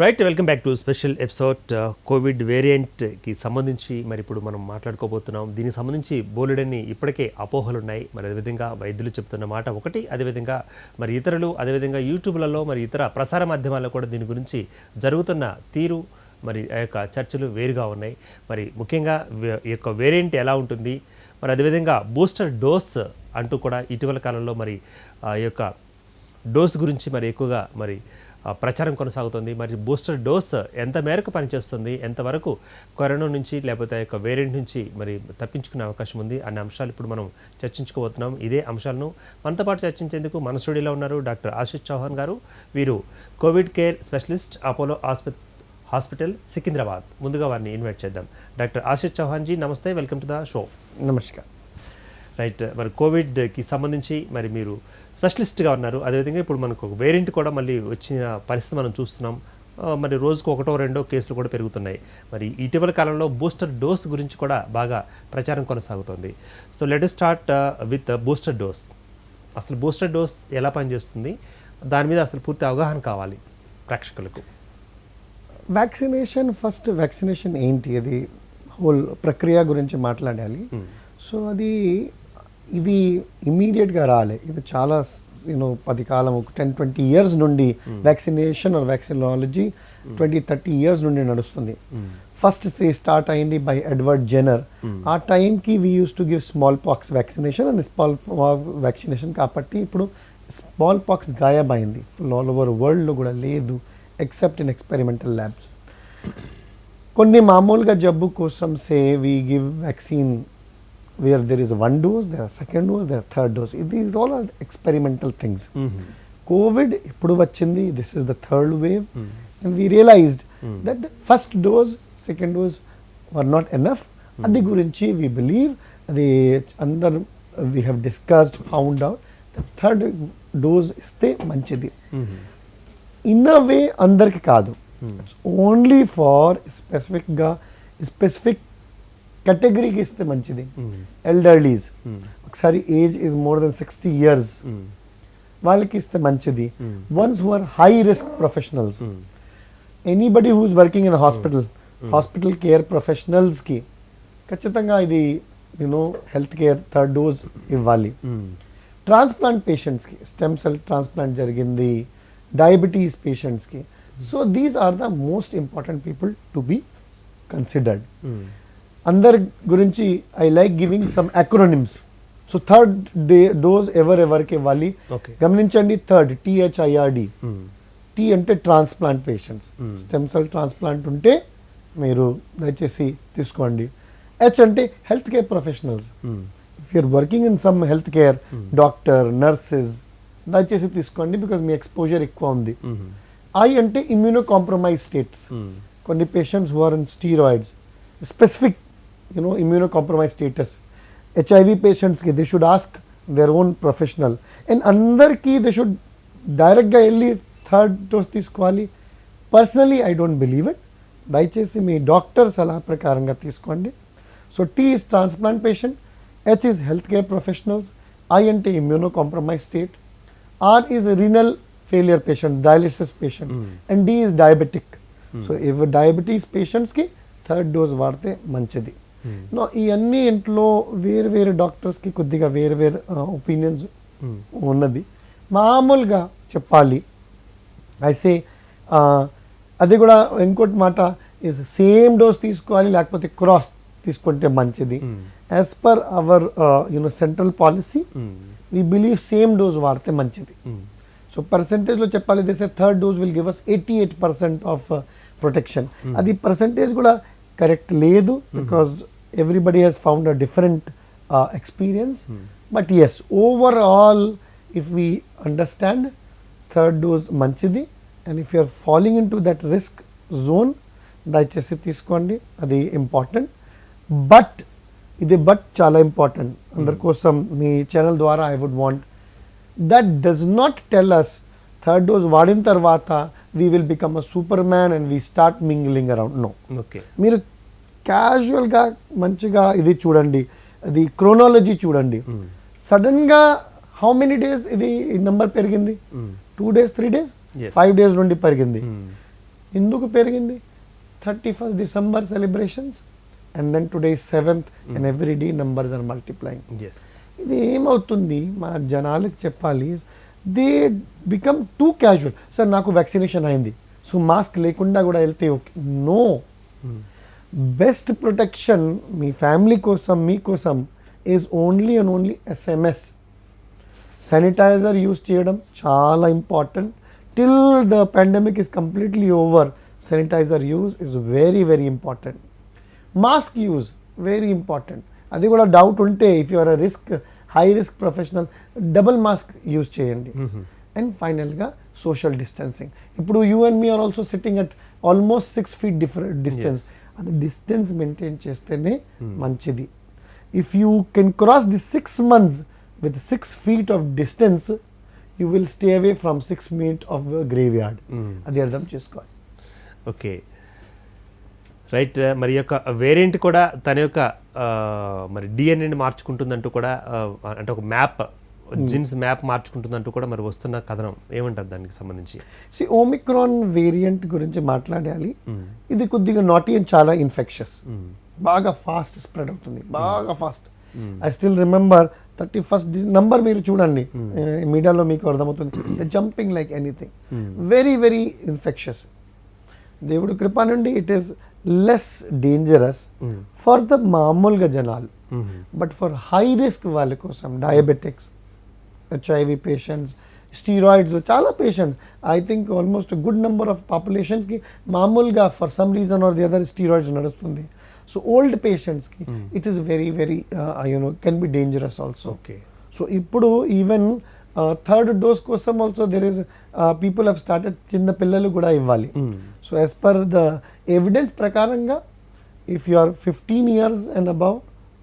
Right, welcome back to special episode. Covid వేరియంట్కి సంబంధించి మరి ఇప్పుడు మనం మాట్లాడుకోబోతున్నాం. దీనికి సంబంధించి బోలెడన్ని ఇప్పటికే అపోహలు ఉన్నాయి. మరి అదేవిధంగా వైద్యులు చెప్తున్న మాట ఒకటి, అదేవిధంగా మరి ఇతరులు, అదేవిధంగా యూట్యూబ్లలో మరి ఇతర ప్రసార మాధ్యమాల్లో కూడా దీని గురించి జరుగుతున్న తీరు మరి ఆ యొక్క చర్చలు వేరుగా ఉన్నాయి. మరి ముఖ్యంగా ఈ యొక్క వేరియంట్ ఎలా ఉంటుంది, మరి అదేవిధంగా బూస్టర్ డోస్ అంటూ కూడా ఇటీవల కాలంలో మరి ఈ యొక్క డోస్ గురించి మరి ఎక్కువగా మరి ప్రచారం కొనసాగుతుంది. మరి బూస్టర్ డోస్ ఎంత మేరకు పనిచేస్తుంది, ఎంతవరకు కరోనా నుంచి లేకపోతే ఆ యొక్క వేరియంట్ నుంచి మరి తప్పించుకునే అవకాశం ఉంది అనే అంశాలు ఇప్పుడు మనం చర్చించుకోబోతున్నాం. ఇదే అంశాలను మనతో పాటు చర్చించేందుకు మన స్టూడియోలో ఉన్నారు డాక్టర్ ఆశిష్ చౌహాన్ గారు. వీరు Covid care specialist, Apollo hospital, Secunderabad. ముందుగా వారిని ఇన్వైట్ చేద్దాం. డాక్టర్ ఆశిష్ చౌహాన్ జీ, నమస్తే, వెల్కమ్ టు ద షో. నమస్కారం. రైట్, మరి కోవిడ్కి సంబంధించి మరి మీరు స్పెషలిస్ట్గా ఉన్నారు. అదేవిధంగా ఇప్పుడు మనకు ఒక వేరియంట్ కూడా మళ్ళీ వచ్చిన పరిస్థితి మనం చూస్తున్నాం. మరి రోజుకు ఒకటో రెండో కేసులు కూడా పెరుగుతున్నాయి. మరి ఇటీవల కాలంలో బూస్టర్ డోస్ గురించి కూడా బాగా ప్రచారం కొనసాగుతుంది. So let us start with booster dose. అసలు బూస్టర్ డోస్ ఎలా పనిచేస్తుంది, దాని మీద అసలు పూర్తి అవగాహన కావాలి ప్రేక్షకులకు. వ్యాక్సినేషన్ ఏంటి, అది హోల్ ప్రక్రియ గురించి మాట్లాడాలి. సో ఇది ఇమీడియట్గా రాలే. ఇది చాలా 10 కాలం, 10-20 ఇయర్స్ నుండి వ్యాక్సినేషన్ ఆర్ వ్యాక్సినాలజీ 20-30 ఇయర్స్ నుండి నడుస్తుంది. ఫస్ట్ స్టార్ట్ అయింది బై ఎడ్వర్డ్ జెన్నర్. ఆ టైంకి we use to give small pox vaccination and small vaccination. కాబట్టి ఇప్పుడు స్మాల్ పాక్స్ గాయబైంది, ఫుల్ ఆల్ ఓవర్ వరల్డ్లో కూడా లేదు ఎక్సెప్ట్ ఇన్ ఎక్స్పెరిమెంటల్ ల్యాబ్స్. కొన్ని మామూలుగా జబ్బు కోసం we give vaccine where there is one dose, there are second dose, there are third dose. These all are experimental things. COVID ippudu vachindi, this is the third wave, and we realized that the first dose, second dose were not enough. Adi gurinchi we believe adi andar we have discussed, found out that third dose iste manchidi. In a way andarki kaadu, it's only for specific కేటగిరీకి ఇస్తే మంచిది. Elderlies, ఒకసారి age is more than 60 years, వాళ్ళకి ఇస్తే మంచిది. Ones who are high risk professionals, anybody who's working in hospital care ప్రొఫెషనల్స్కి ఖచ్చితంగా ఇది హెల్త్ కేర్ థర్డ్ డోస్ ఇవ్వాలి. ట్రాన్స్ప్లాంట్ పేషెంట్స్కి, స్టెమ్ సెల్ ట్రాన్స్ప్లాంట్ జరిగింది, డయాబెటీస్ పేషెంట్స్కి. So these are the most important people to be considered. అందరి గురించి I like giving some acronyms. So third dose ఎవరికి ఇవ్వాలి గమనించండి. Third, THIRD. టీ అంటే transplant patients, stem cell transplant ఉంటే మీరు దయచేసి తీసుకోండి. H అంటే health care professionals. If you're working in some health care, doctor, nurses, దయచేసి తీసుకోండి బికాజ్ మీ ఎక్స్పోజర్ ఎక్కువ ఉంది. I అంటే ఇమ్యూనో కాంప్రమైజ్ స్టేట్స్. కొన్ని patients who are in steroids, specific immunocompromised status. HIV patients ki they should ask their own professional, and andarki they should direct ga elli third dose తీసుకోవాలి. Personally I don't believe it. దయచేసి మీ doctor సలహా ప్రకారంగా తీసుకోండి. So T is transplant patient, H is healthcare professionals, I అంటే immunocompromised state, R is renal failure patient, dialysis patients, and D is diabetic. So if diabetes patients ki third dose వాడితే మంచిది. ఈ అన్ని ఇంట్లో వేరు డాక్టర్స్కి కొద్దిగా వేరు ఒపీనియన్స్ ఉన్నది. మామూలుగా చెప్పాలి అయితే అది కూడా ఇంకోటి మాట ఇస్ సేమ్ డోస్ తీసుకోవాలి లేకపోతే క్రాస్ తీసుకుంటే మంచిది. As per our central policy we believe same dose వాడితే మంచిది. సో పర్సెంటేజ్లో చెప్పాలి, this third dose will give us 88% of protection. అది పర్సెంటేజ్ కూడా కరెక్ట్ లేదు because everybody has found a different experience. But yes, overall if we understand third dose మంచిది. And if you're following in to that risk zone దయచేసి తీసుకోండి, అది important. But చాలా important అందరి కోసం మీ ఛానల్ ద్వారా I would want that does not tell us third dose వాడిన తర్వాత we will become a superman and we start mingling around. No. Okay. మీరు క్యాజువల్గా మంచిగా ఇది చూడండి, అది క్రోనాలజీ చూడండి. సడన్గా హౌ మెనీ డేస్ ఇది నెంబర్ పెరిగింది? 2 days, 3 days, 5 days నుండి పెరిగింది. ఎందుకు పెరిగింది? 31st December celebrations and then today 7th and every day numbers are multiplying. ఇది ఏమవుతుంది మా జనాలకు చెప్పాలి, they become too casual. Sir నాకు వ్యాక్సినేషన్ అయింది సో మాస్క్ లేకుండా కూడా వెళ్తే ఓకే. నో, బెస్ట్ ప్రొటెక్షన్ మీ ఫ్యామిలీ కోసం మీకోసం is only and only SMS. Sanitiser use చేయడం చాలా important. Till the pandemic is completely over, sanitiser use is very very important. Mask use very important. అది కూడా డౌట్ ఉంటే if you are a high risk professional double mask use చేయండి. And ఫైనల్గా social distancing. ఇప్పుడు you and me are also sitting at almost 6 feet different distance. అది distance maintain చేస్తేనే మంచిది. If you can cross the 6 months with 6 feet of distance, you will stay away from 6 feet of the graveyard. అది అర్థం చేసుకోవాలి. Okay, right. మరి యొక్క variant కూడా తన యొక్క మరి డిఎన్ఏని మార్చుకుంటుందంటూ కూడా అంటే ఒక మ్యాప్, జిన్స్ మ్యాప్ మార్చుకుంటుందంటూ కూడా మరి వస్తున్న కథనం ఏమంటారు దానికి సంబంధించి? ఓమిక్రాన్ వేరియంట్ గురించి మాట్లాడాలి. ఇది కొద్దిగా నాటీ అండ్ చాలా ఇన్ఫెక్షస్, బాగా ఫాస్ట్ స్ప్రెడ్ అవుతుంది, బాగా fast. I still remember 31st number మీరు చూడండి మీడియాలో మీకు అర్థమవుతుంది, jumping like anything, very very infectious. దేవుడు కృప నుండి it is less dangerous for the మామూలుగా జనాలు. బట్ ఫర్ హై రిస్క్ వాళ్ళ కోసం, డయాబెటిక్స్, HIV పేషెంట్స్, స్టీరాయిడ్స్, చాలా patients, I think almost good number of పాపులేషన్స్కి మామూలుగా for some reason or the other steroids నడుస్తుంది. సో ఓల్డ్ పేషెంట్స్కి it is very very can be dangerous also. So ఇప్పుడు even third dose కోసం also there is people have started, చిన్న పిల్లలు కూడా ఇవ్వాలి. So as per the evidence ప్రకారంగా if you are 15 years and above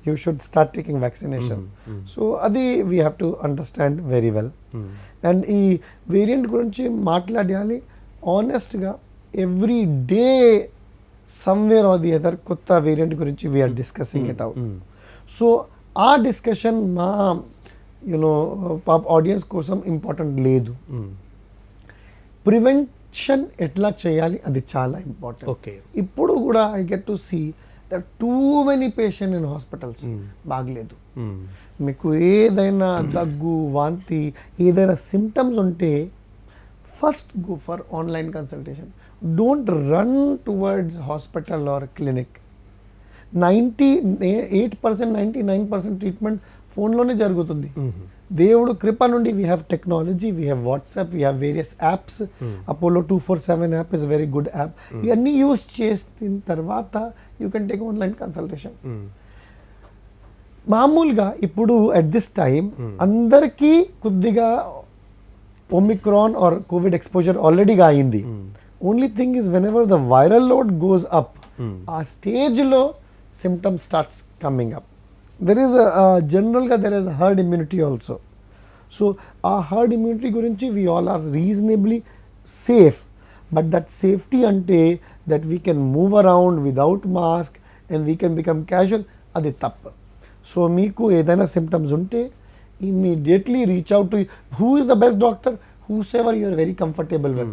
you should start taking vaccination. So adi we have to understand very well. And ee variant gurinchi maatladali honest ga every day somewhere or the other kotta variant gurinchi we are discussing it out. So our discussion ma audience kosam important ledu. Prevention etla cheyali adi chala important. Okay, ippudu kuda I get to see that too many patients in hospitals బాగలేదు. మీకు ఏదైనా దగ్గు, వాంతి, ఏదైనా symptoms ఉంటే first go for online consultation. Don't run towards hospital or clinic. 98%, 99% treatment ఫోన్లోనే జరుగుతుంది. దేవుడు కృప నుండి we have technology, we have WhatsApp, we have various apps. Apollo 247 app is very good app. ఇవన్నీ యూస్ చేసిన తర్వాత you can take online consultation. మామూలుగా ఇప్పుడు అట్ దిస్ టైమ్ అందరికీ కొద్దిగా ఒమిక్రాన్ ఆర్ కోవిడ్ ఎక్స్పోజర్ ఆల్రెడీగా అయింది. Only thing is whenever the viral load goes up, ఆ స్టేజ్లో symptoms starts coming up. there is a general there is a herd immunity also. So our herd immunity gurinchi we all are reasonably safe, but that safety ante that we can move around without mask and we can become casual, adi tappu. So meeku edaina symptoms unte immediately reach out to who is the best doctor, whosoever you are very comfortable with.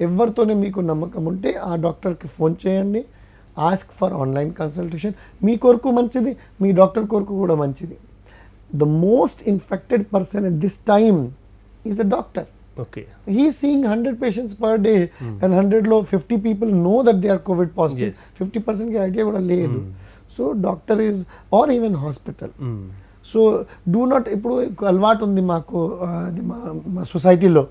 ఎవర్తోనే మీకు నమ్మకం ఉంటే ఆ డాక్టర్కి phone చేయండి. Ask for online consultation. మీ కొరకు మంచిది, మీ డాక్టర్ కొరకు కూడా మంచిది. The most infected person at this time is a doctor. Okay. He is seeing 100 patients per day and 100లో 50 people know that they are COVID positive. Yes. 50% కి idea కూడా లేదు. So doctor is or even hospital. So do not, ఇప్పుడు అలవాటు ఉంది మాకు అది మా సొసైటీలో,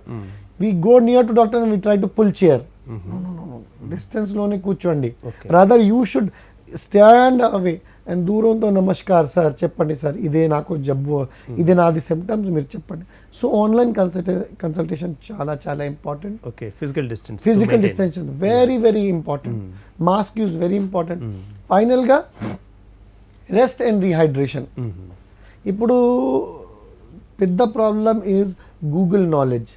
we go near to doctor and we try to pull chair. No. Distance లోనే కూర్చోండి. Rather you should stand away and Duronto namaskar sir చెప్పండి సార్ ఇదే నాకు జబ్బు, ఇదే నాది సిమ్టమ్స్ మీరు చెప్పండి. సో ఆన్లైన్ కన్సల్టేషన్ చాలా చాలా important. Okay, physical distance very very important. Mask use very important. ఫైనల్గా రెస్ట్ అండ్ రీహైడ్రేషన్. ఇప్పుడు పెద్ద problem is Google knowledge.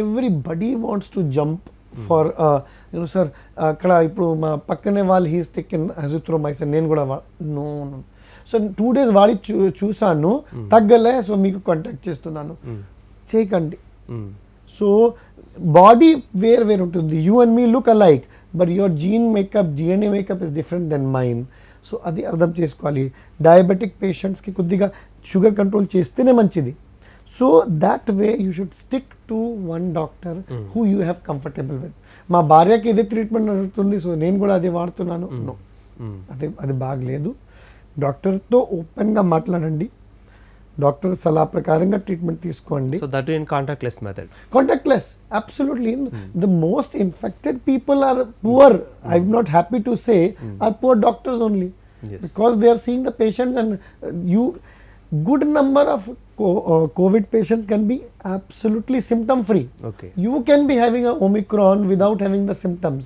Everybody wants to jump for sir అక్కడ ఇప్పుడు మా పక్కనే వాళ్ళు హీస్ టేకెన్ అజిత్రోమైసిన్, నేను కూడా నో. సో 2 days వాడి చూసాను, తగ్గలే, సో మీకు కాంటాక్ట్ చేస్తున్నాను. చేయకండి. సో బాడీ వేరు ఉంటుంది. You and me look alike, but your gene makeup DNA makeup is different then mine. So అది అర్థం చేసుకోవాలి. డయాబెటిక్ పేషెంట్స్కి కొద్దిగా షుగర్ కంట్రోల్ చేస్తేనే మంచిది. So that way you should stick to one doctor who you have comfortable with. మా భార్యకి ఇదే ట్రీట్మెంట్ నడుస్తుంది, సో నేను కూడా అదే వాడుతున్నాను. నో, అది బాగలేదు. డాక్టర్తో ఓపెన్గా మాట్లాడండి, డాక్టర్ సలహా ప్రకారంగా ట్రీట్మెంట్ తీసుకోండి. So that in contactless method. Contactless, absolutely. The most infected people are poor. I'm not happy to say are poor doctors only. Yes. Because they are seeing the patients, and good number of COVID patients can be absolutely symptom free. Okay. You can be having a Omicron without having the symptoms.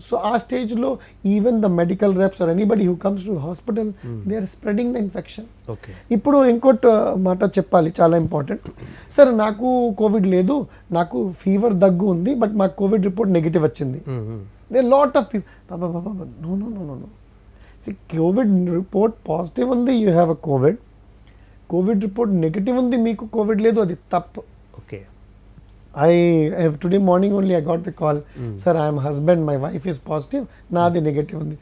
So our stage low, even the medical reps or anybody who comes to the hospital, they are spreading the infection. Okay. ఇప్పుడు ఇంకోటి మాట చెప్పాలి, చాలా important. Sir నాకు Covid లేదు, నాకు fever దగ్గు ఉంది, బట్ మాకు కోవిడ్ రిపోర్ట్ నెగిటివ్ వచ్చింది. They lot of people no no no no no see covid report positive ఉంది, you have a covid report negative ఉంది, మీకు కోవిడ్ లేదు, అది తప్పు. Okay. Today morning only I got the call, sir I'm husband, my wife is positive, నాది negative ఉంది,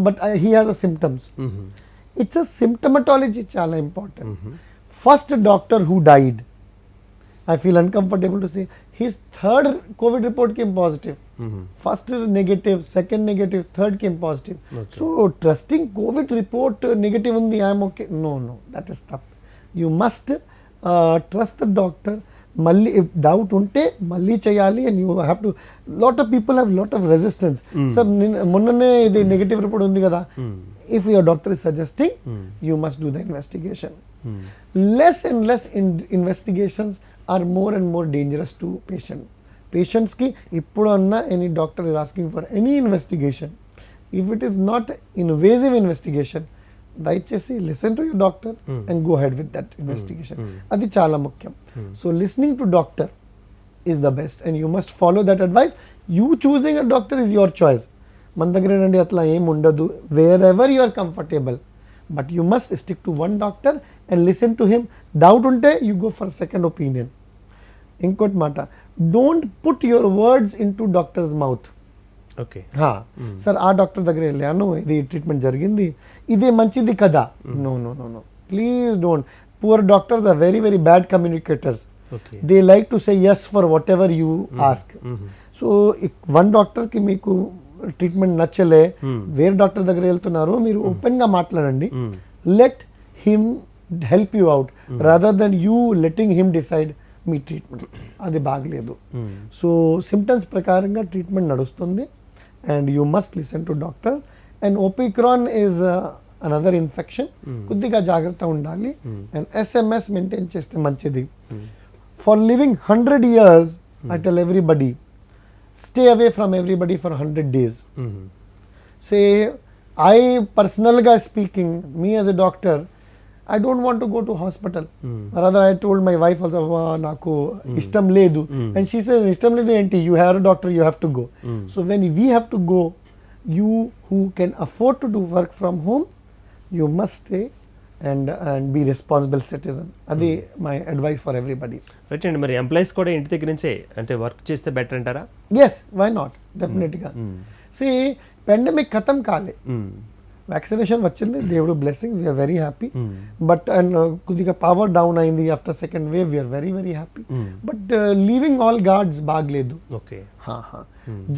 but he has a symptoms. It's a symptomatology చాలా important. First doctor who died, I feel uncomfortable to say, his third COVID report came positive. First negative, second negative, third came positive. Okay. So trusting COVID report negative undi, I am okay. No, that is tough. You must trust the doctor. Malli if doubt unte malli cheyali, and you have to. Lot of people have lot of resistance. Sir, monnane idi negative report undi kada. If your doctor is suggesting, you must do the investigation. Less and less investigations are more and more dangerous to patients ki ippudu anna any doctor is asking for any investigation, if it is not invasive investigation, దయచేసి listen to your doctor and go ahead with that investigation. అది చాలా ముఖ్యం. So listening to doctor is the best, and you must follow that advice. You choosing a doctor is your choice. మన దగ్గర రండి అట్లా ఏం ఉండదు, wherever you are comfortable, but you must stick to one doctor and listen to him. Doubt ఉంటే you go for second opinion. ఇంకోటి మాట, don't put your words into doctor's mouth. Okay. Sir ఆ doctor దగ్గర వెళ్ళాను, ఇది treatment జరిగింది, ఇదే మంచిది కదా. No no no no, please don't. Poor doctors are very very bad communicators. They like to say yes for whatever you ask. So one డాక్టర్కి మీకు ట్రీట్మెంట్ నచ్చలే, వేరే డాక్టర్ దగ్గర వెళ్తున్నారు, మీరు ఓపెన్గా మాట్లాడండి. Let him help you out rather than you letting him decide me treatment. అది బాగలేదు. సో సిమ్టమ్స్ ప్రకారంగా ట్రీట్మెంట్ నడుస్తుంది, and you must listen to doctor. And Omicron is another infection, కొద్దిగా జాగ్రత్త ఉండాలి. అండ్ SMS మెయింటైన్ చేస్తే మంచిది. For living 100 years, I tell everybody, stay away from everybody for 100 days. Say, I personally speaking, me as a doctor, I don't want to go to hospital. Rather, I told my wife also, naku ishtam ledu, and she says, ishtam ledu enti, you have a doctor, you have to go. So when we have to go, you who can afford to do work from home, you must stay and be responsible citizen. Adi my advice for everybody. Right అండి. మరి employees కూడా ఇంటి దగ్గర నుంచే అంటే work చేస్తే better అంటారా? Yes, why not? Definitely. See, pandemic khatam kaale. Vaccination వచ్చింది, దేవుడు blessing, we're very happy. But and కొద్దిగా పవర్ డౌన్ అయింది after second wave, we're very very happy. But leaving all guards బాగలేదు. ఓకే.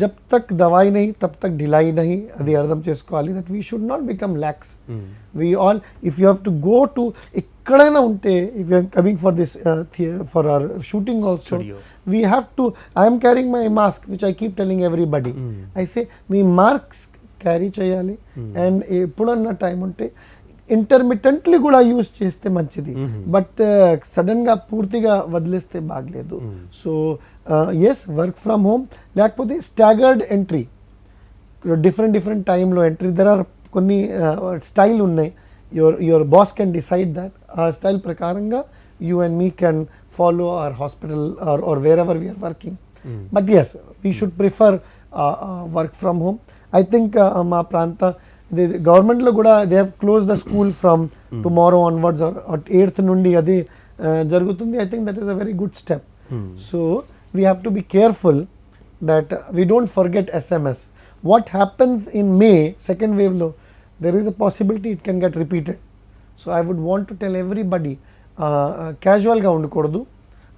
జబ్ తక్ దవాయి నహీ తబ్ తక్ ఢిలాయి నహీ, అది అర్థం చేసుకోవాలి. That we should not become lax. We all, if you have to go to ఎక్కడైనా ఉంటే, if you're coming for this for our shooting also, we have to, I'm carrying my mask which I keep telling everybody. I say మీ masks carry చేయాలి, and ఎప్పుడన్నా time ఉంటే intermittently కూడా use చేస్తే మంచిది, but సడన్గా పూర్తిగా వదిలేస్తే బాగలేదు. So yes, work from home, లేకపోతే స్టాగర్డ్ ఎంట్రీ, డిఫరెంట్ టైంలో ఎంట్రీ. దెర్ ఆర్ కొన్ని స్టైల్ ఉన్నాయి, your boss can decide that. ఆ స్టైల్ ప్రకారంగా you and me can follow our hospital or wherever we're working. But yes, we should prefer work from home. I think మా ప్రాంత గవర్నమెంట్లో కూడా they have close the school from tomorrow onwards, or 8th నుండి అది జరుగుతుంది. I think that is a very good step. So we have to be careful that we don't forget SMS. what happens in May second wave లో there is a possibility it can get repeated. So I would want to tell everybody casual గా ఉండకూడదు,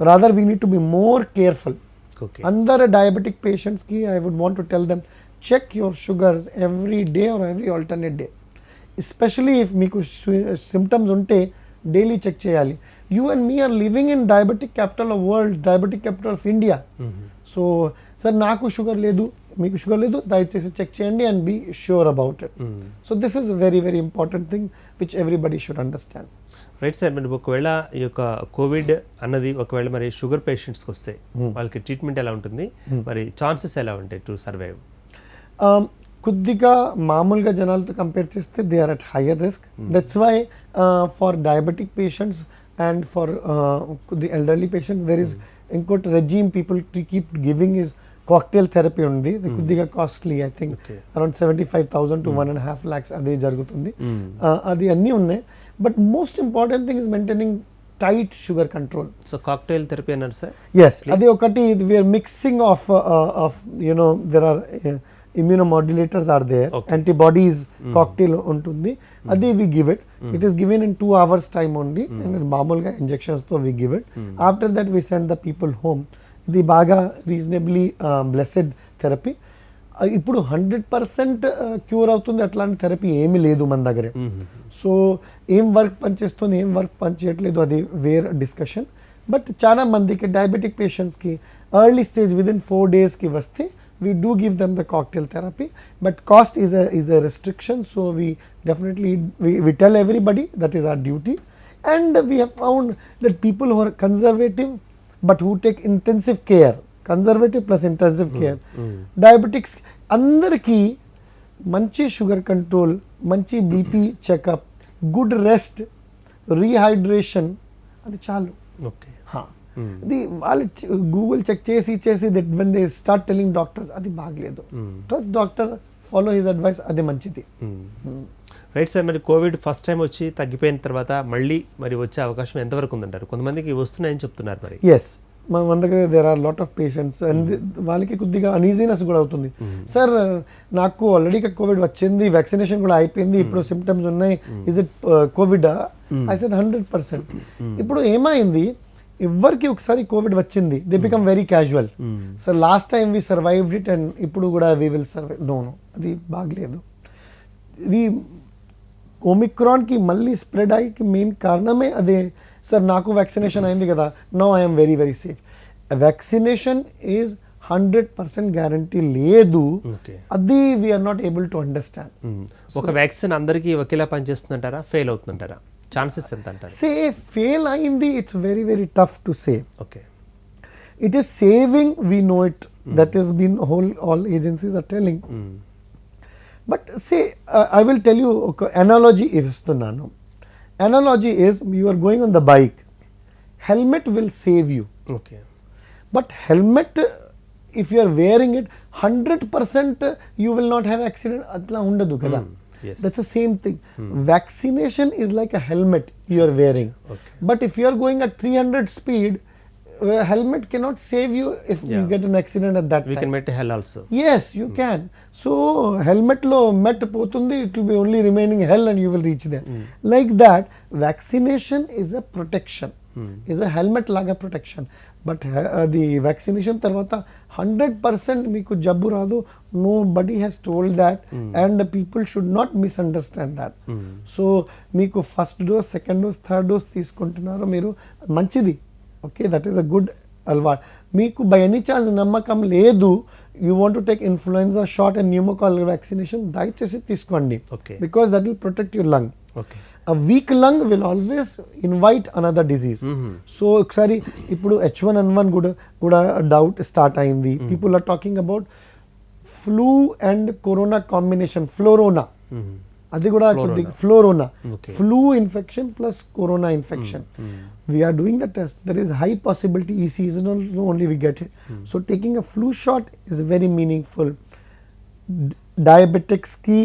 rather we need to be more careful. Okay అందరు diabetic పేషెంట్స్కి I would want to tell them check your sugars every day or every alternate day, especially if మీకు symptoms ఉంటే daily check చేయాలి. You and me are living in diabetic capital of world, diabetic capital of India. So sir నాకు sugar లేదు, మీకు sugar లేదు, దయచేసి check చేయండి and be sure about it. So this is very very important thing which everybody should understand. Right sir. మరి ఒకవేళ ఈ యొక్క కోవిడ్ అన్నది ఒకవేళ మరి షుగర్ పేషెంట్స్కి వస్తే వాళ్ళకి ట్రీట్మెంట్ ఎలా ఉంటుంది, మరి ఛాన్సెస్ ఎలా ఉంటాయి టు సర్వైవ్? కొద్దిగా మామూలుగా జనాలతో కంపేర్ చేస్తే they are at higher risk. That's why for diabetic patients and for the elderly patients there is ఇంకోటి regime people keep giving is cocktail therapy ఉంది. కొద్దిగా costly, I think around 75,000 to 1.5 lakhs అదే జరుగుతుంది. అది అన్నీ ఉన్నాయి. But most important thing is maintaining tight sugar control. So cocktail therapy అన్నారు sir? Yes, అది ఒకటి. We're mixing of you know there are immunomodulators are there, antibodies cocktail ఉంటుంది, అది we give it. It is given in 2 hours time only and మామూలుగా injections తో we give it. After that we send the people home. ఇది బాగా reasonably blessed therapy. ఇప్పుడు 100% cure అవుతుంది అట్లాంటి therapy ఏమీ లేదు మన దగ్గర. సో ఏం వర్క్ పనిచేస్తుంది, ఏం వర్క్ పనిచేయట్లేదు, అది వేర్ డిస్కషన్. బట్ చాలా మందికి డయాబెటిక్ పేషెంట్స్కి ఎర్లీ స్టేజ్ విదిన్ 4 daysకి వస్తే we do give them the cocktail therapy, but cost is a restriction. So we definitely we tell everybody that is our duty. And we have found that people who are conservative but who take intensive care, conservative plus intensive care, diabetics అందరికీ మంచి sugar control, మంచి BP checkup, good rest, rehydration, అది చాలు. Okay. అది వాళ్ళు Google check చేసి that when they start telling doctors అది బాగలేదు, trust doctor, follow his advice, అది మంచిది. Right sir. మరి కోవిడ్ ఫస్ట్ టైం వచ్చి తగ్గిపోయిన తర్వాత మళ్ళీ మరి వచ్చే అవకాశం ఎంతవరకు ఉందంటారు? కొంతమందికి వస్తున్నాయని చెప్తున్నారు మరి. ఎస్, మన దగ్గర there are lot of patients and వాళ్ళకి కొద్దిగా అన్ఈజీనెస్ కూడా అవుతుంది. సార్ నాకు ఆల్రెడీ కోవిడ్ వచ్చింది, వ్యాక్సినేషన్ కూడా అయిపోయింది, ఇప్పుడు సిమ్టమ్స్ ఉన్నాయి, is it Covid? I said 100%. ఇప్పుడు ఏమైంది, ఎవరికి ఒకసారి కోవిడ్ వచ్చింది they become very casual. Sir last time we survived it and ఇప్పుడు కూడా వి విల్ సర్వైవ్. నో, అది బాగలేదు. ఇది ఒమిక్రాన్కి మళ్ళీ స్ప్రెడ్ అయ్యి మెయిన్ కారణమే అదే. సార్ నాకు వ్యాక్సినేషన్ అయింది కదా, no I'm very very safe. Vaccination is 100% guarantee లేదు, అది we are not able to understand. ఒక వ్యాక్సిన్ అందరికీ ఒకేలా పనిచేస్తుందంటారా, ఫెయిల్ అవుతుందంటారా? ఛాన్సెస్ ఎంత అంటారు? సే ఫెయిల్ అయింది, it's very very tough to say. Okay. It is saving, we know it, that is been all agencies are telling. But say I will tell you ఒక analogy ఇస్తున్నాను. Analogy is you are going on the bike, helmet will save you. Okay. But helmet if you are wearing it 100% you will not have accident, అట్లా ఉండదు కదా. Yes. That's the same thing. Vaccination is like a helmet you are wearing. Okay. But if you are going at 300 speed, helmet cannot save you if you get an accident at that We time. can met hell also. Yes, you can. So helmet lo met potundi, it will be only remaining hell and you will reach there. Like that, vaccination is a protection. Is a helmet laga protection. But the vaccination tarvata 100% meeku jabbu radu, nobody has told that, and the people should not misunderstand that. So meeku first dose, second dose, third dose తీసుకుంటున్నారు మీరు, మంచిది. Okay, that is a good alva. Meeku by any chance నమ్మకం లేదు, you want to take influenza shot and pneumococcal vaccination, దయచేసి తీసుకోండి. Okay. Because that will protect your lung. Okay. A weak lung will always invite another disease. So ఒకసారి ఇప్పుడు H1N1 కూడా doubt start అయింది. People are talking about flu and corona combination, florona, అది కూడా florona, flu infection plus corona infection. We're doing the test, there is high possibility ఈ seasonal only we get it. So taking a flu shot is very meaningful. డయాబెటిక్స్కి,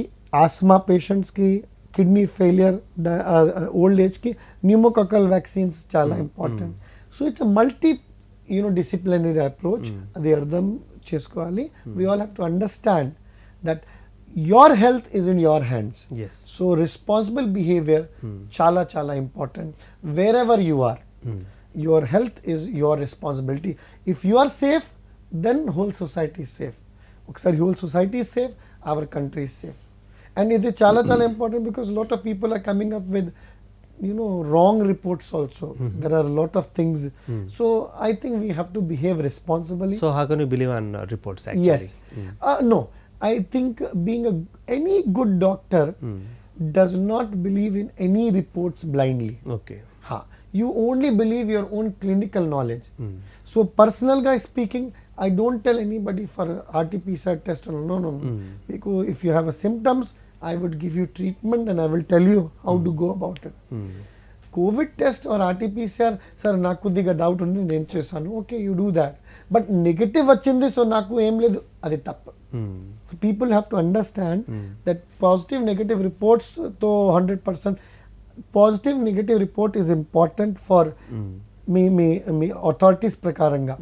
asthma పేషెంట్స్కి, kidney failure, old ఏజ్కి pneumococcal vaccines చాలా important. So it's a multi disciplinary approach, అది అర్థం చేసుకోవాలి. We all have to understand that your health is in your hands. Yes. So responsible behavior chala chala important wherever you are. Your health is your responsibility. If you are safe, then whole society is safe. Okkasari whole society is safe, our country is safe. And it is chala chala important because a lot of people are coming up with wrong reports also. There are a lot of things. So I think we have to behave responsibly. So how can you believe on reports actually? Yes. No, I think being any good doctor does not believe in any reports blindly. Okay. You only believe your own clinical knowledge. So personal guy speaking, I don't tell anybody for RT-PCR test. No. Because if you have a symptoms, I would give you treatment and I will tell you how to go about it. COVID test or RT-PCR, sir, నాకు కొద్దిగా doubt ఉంది నేను చేశాను. Okay, you do that. But negative వచ్చింది, so నాకు ఏం లేదు, అది తప్పు. So people have to understand that positive negative reports to 100% positive negative report is important for మీ authorities ప్రకారంగా.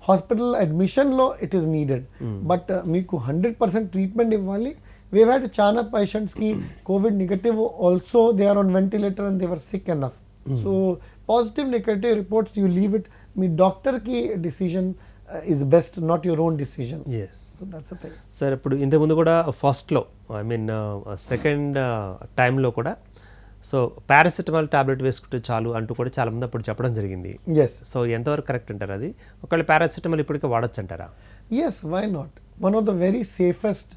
హాస్పిటల్ అడ్మిషన్లో ఇట్ ఈస్ నీడెడ్. బట్ మీకు 100% ట్రీట్మెంట్ ఇవ్వాలి. We've had చాలా పేషెంట్స్కి covid negative also they are on ventilator and they were sick enough. So positive negative reports you leave it, మీ డాక్టర్కి decision is best, not your own decision. That's thing. Sir ఇప్పుడు ఇంతకుముందు కూడా ఫస్ట్లో I mean second టైంలో కూడా so paracetamol tablet వేసుకుంటే చాలు అంటూ కూడా చాలామంది అప్పుడు చెప్పడం జరిగింది. ఎస్. సో ఎంతవరకు కరెక్ట్ అంటారు అది? ఒకవేళ పారాసిటమాల్ ఇప్పటికే వాడచ్చు అంటారా? Yes, why not. One of the very safest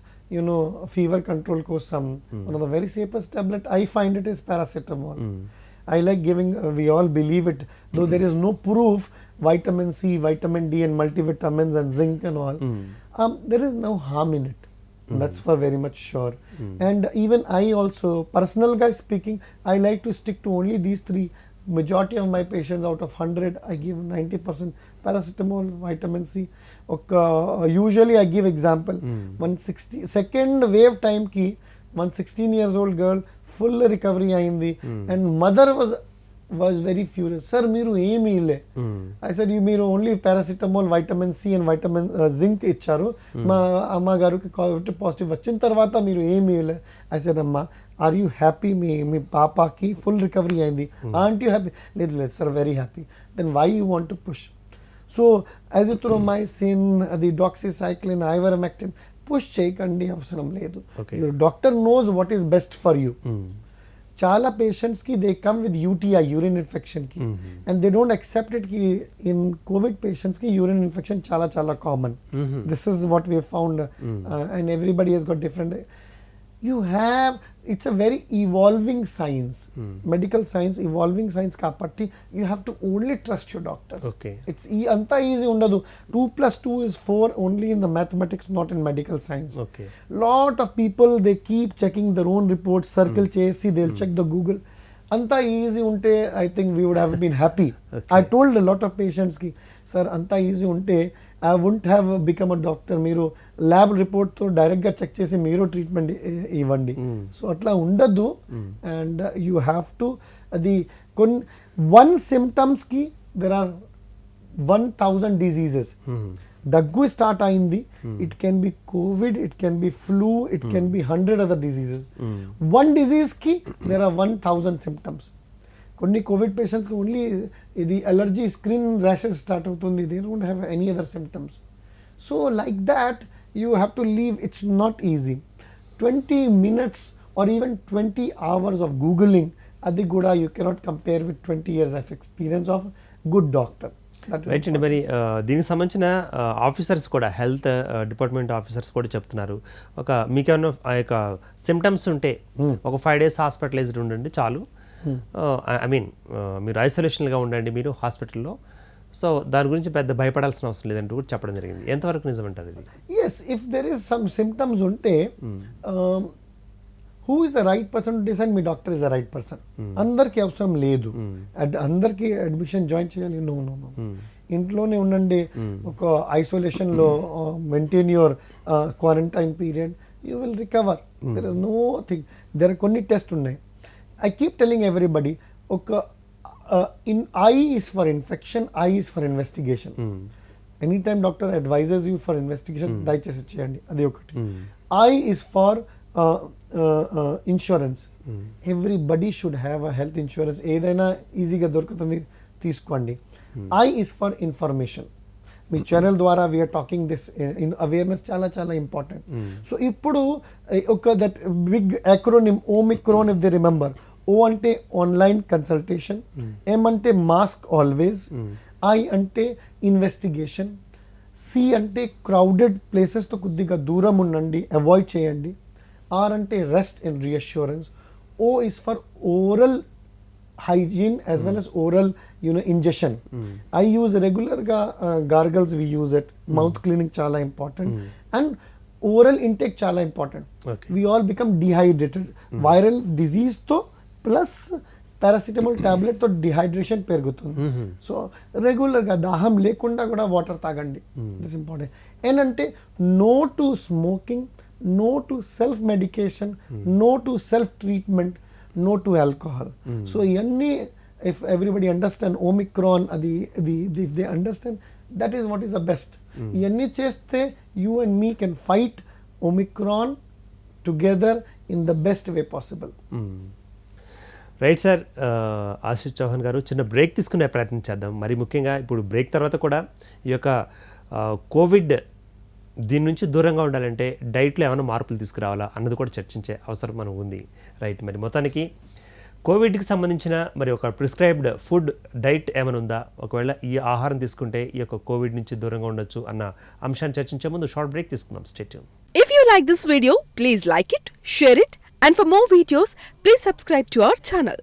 fever control kosam, one of the very safest tablet I find it is paracetamol. I like giving, we all believe it, though there is no proof, vitamin C, vitamin D and multivitamins and zinc and all, there is no harm in it. That's for very much sure. And even I also, personal guy speaking, I like to stick to only these three. Majority of my patients, out of 100, I give 90% paracetamol, vitamin C. Usually I give example. 160 second wave time ki 116 years old girl full recovery ayindi and mother was very furious. Sir, మీరు ఏమీ ఇల్లే. I said, మీరు only paracetamol, vitamin C and vitamin zinc ఇచ్చారు. మా అమ్మగారికి Covid positive వచ్చిన తర్వాత మీరు ఏమీ ఇల్లే. I said, అమ్మ, ఆర్ యూ హ్యాపీ? మీ పాపకి ఫుల్ రికవరీ అయింది. Aren't you happy? లేదు sir, very happy. Then why you want to push? So azithromycin, అది డాక్సిసైక్లిన్, ఐవరమెక్టిన్ పుష్ చేయకండి, అవసరం లేదు. Your doctor knows what is best for you. చాలా పేషెంట్స్ కి they come with UTI, urine infection కి, and they don't accept it కి in covid patients కి urine infection చాలా చాలా common. This is what we found, and everybody has got different. You have, it's a very evolving science, medical science, evolving science kapatti you have to only trust your doctors. Okay. It's anta easy undadu. 2 + 2 is 4 only in the mathematics, not in medical science. Okay. Lot of people, they keep checking their own reports, circle chesi, they'll check the Google. Anta easy unte, I think we would have been happy. Okay. I told a lot of patients ki, sir, anta easy unte I wouldn't have become a doctor. మీరు lab రిపోర్ట్తో డైరెక్ట్గా check చేసి మీరు treatment ఇవ్వండి. So అట్లా ఉండదు. And you have to, అది కొన్ని 1 సిమ్టమ్స్కి దెర్ ఆర్ 1000 డిజీజెస్. దగ్గు స్టార్ట్ అయింది, it can be covid, it can be flu, it can be 100 other diseases. 1 డిజీజ్కి దెర్ ఆర్ 1000 సిమ్టమ్స్. కొన్ని కోవిడ్ పేషెంట్స్కి ఓన్లీ ఇది అలర్జీ, స్కిన్ ర్యాషెస్ స్టార్ట్ అవుతుంది, they don't have any other symptoms. So like that you have to leave. It's not easy. 20 minutes or even 20 hours of googling, అది కూడా you cannot compare with 20 years of experience of good doctor. Right అండి. మరి దీనికి సంబంధించిన officers కూడా, health department officers కూడా చెప్తున్నారు, మీకేమన్నా ఆ యొక్క సిమ్టమ్స్ ఉంటే ఒక 5 days హాస్పిటలైజ్డ్ ఉండండి చాలు. ఐ మీన్ మీరు ఐసోలేషన్గా ఉండండి మీరు హాస్పిటల్లో. సో దాని గురించి పెద్ద భయపడాల్సిన అవసరం లేదంటూ కూడా చెప్పడం జరిగింది. ఎంతవరకు నిజమంటారు ఇది? Yes, if there is some symptoms ఉంటే who is the right person to decide? మీ doctor is the right person. అందరికీ అవసరం లేదు, అందరికీ అడ్మిషన్ జాయిన్ చేయాలి. నో నో నో, ఇంట్లోనే ఉండండి, ఒక ఐసోలేషన్లో maintain your quarantine period, you will recover. There is no thing. There are కొన్ని టెస్ట్ ఉన్నాయి. I keep telling everybody, in eye is for infection, eye is for investigation. Anytime doctor advises you for investigation, దయచేసి చేయండి, అది ఒకటి. I is for insurance. Everybody should have a health insurance. ఏదైనా ఈజీగా దొరుకుతుంది, తీసుకోండి. I is for information. మీ channel ద్వారా వీఆర్ టాకింగ్ దిస్ అవేర్నెస్ చాలా చాలా ఇంపార్టెంట్. సో ఇప్పుడు ఒక that big acronym omicron, if they remember. O అంటే ఆన్లైన్ కన్సల్టేషన్, ఎం అంటే మాస్క్ ఆల్వేస్, ఐ అంటే ఇన్వెస్టిగేషన్, సి అంటే క్రౌడెడ్ ప్లేసెస్తో కొద్దిగా దూరం ఉండండి, అవాయిడ్ చేయండి, ఆర్ అంటే rest and reassurance, O is for oral hygiene as well as oral ingestion. I use regular gargles, we use it. Mouth cleaning chala important, and oral intake chala important. Okay. We all become dehydrated. Viral disease to plus paracetamol tablet to dehydration పెరుగుతుంది. So రెగ్యులర్గా దాహం లేకుండా కూడా water తాగండి. This important. ఏంటంటే no to smoking, no to self medication, no to self treatment, no to alcohol. So iyanni, if everybody understand Omicron, if they understand, that is what is the best. Iyanni chesthe you and me can fight Omicron together in the best way possible. Right sir. Ashish Chauhan గారు, చిన్న break తీసుకునే ప్రయత్నం చేద్దాం. మరి ముఖ్యంగా ఇప్పుడు break తర్వాత కూడా ఈ యొక్క కోవిడ్ దీని నుంచి దూరంగా ఉండాలంటే డైట్లో ఏమైనా మార్పులు తీసుకురావాలా అన్నది కూడా చర్చించే అవసరం మనకు ఉంది. రైట్. మరి మొత్తానికి కోవిడ్కి సంబంధించిన మరి ఒక ప్రిస్క్రైబ్డ్ ఫుడ్ డైట్ ఏమైనా ఉందా, ఒకవేళ ఈ ఆహారం తీసుకుంటే ఈ యొక్క కోవిడ్ నుంచి దూరంగా ఉండొచ్చు అన్న అంశాన్ని చర్చించే ముందు షార్ట్ బ్రేక్ తీసుకుందాం. Stay tune. If you like this video, please like it, share it, and for more videos, please subscribe to our channel.